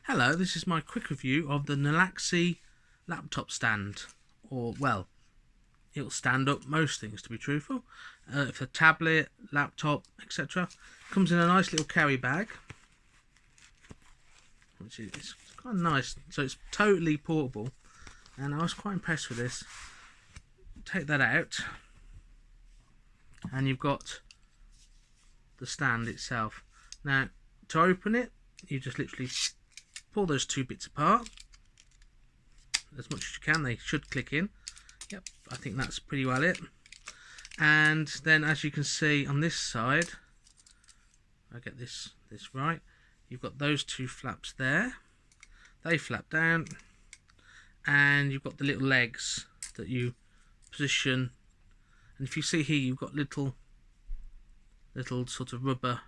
Hello, this is my quick review of the Nulaxy laptop stand. Or, well, it'll stand up most things, to be truthful. For tablet, laptop, etc. Comes in a nice little carry bag, which is kind of nice. So it's totally portable, and I was quite impressed with this. Take that out, and you've got the stand itself. Now, to open it, you just literally pull those two bits apart as much as you can. They should click in. Yep, I think that's pretty well it. And then, as you can see on this side, I get this right, you've got those two flaps there. They flap down, and you've got the little legs that you position. And if you see here, you've got little sort of rubber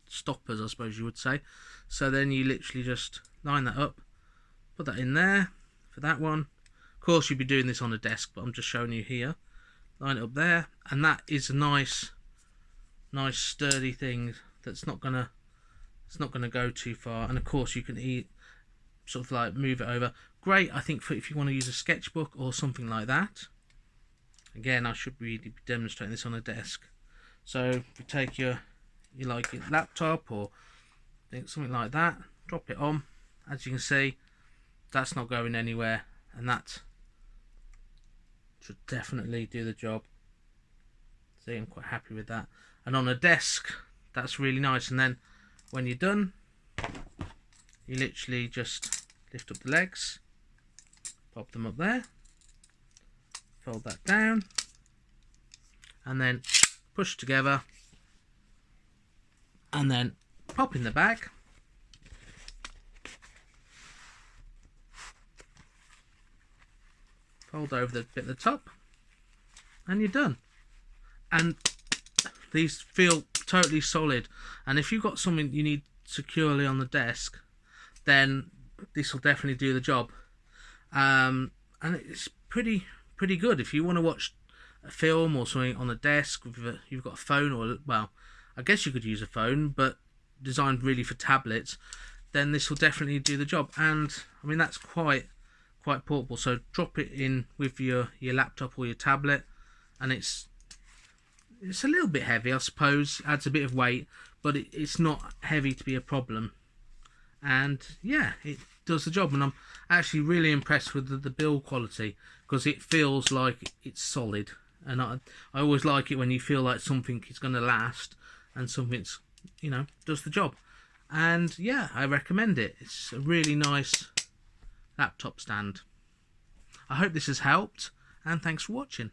stoppers, I suppose you would say. So then you literally just line that up, put that in there for that one. Of course, you'd be doing this on a desk, but I'm just showing you here. Line it up there, and that is a nice sturdy thing that's not gonna go too far. And of course, you can sort of like move it over. Great, I think, for if you want to use a sketchbook or something like that. Again, I should really be demonstrating this on a desk. So if you take your laptop or something like that, drop it on. As you can see, that's not going anywhere, and that should definitely do the job. See, I'm quite happy with that. And on a desk, that's really nice. And then when you're done, you literally just lift up the legs, pop them up there, fold that down, and then push together, and then pop in the bag. Fold over the bit at the top, and you're done. And these feel totally solid. And if you've got something you need securely on the desk, then this will definitely do the job. And it's pretty good if you want to watch a film or something on the desk. You've got a phone, or, well, I guess you could use a phone, but designed really for tablets, then this will definitely do the job. And I mean, that's quite portable. So drop it in with your laptop or your tablet, and it's a little bit heavy, I suppose. Adds a bit of weight, but it's not heavy to be a problem. And yeah, it does the job. And I'm actually really impressed with the build quality, because it feels like it's solid. And I always like it when you feel like something is going to last and something's, does the job. And yeah, I recommend it. It's a really nice laptop stand. I hope this has helped, and thanks for watching.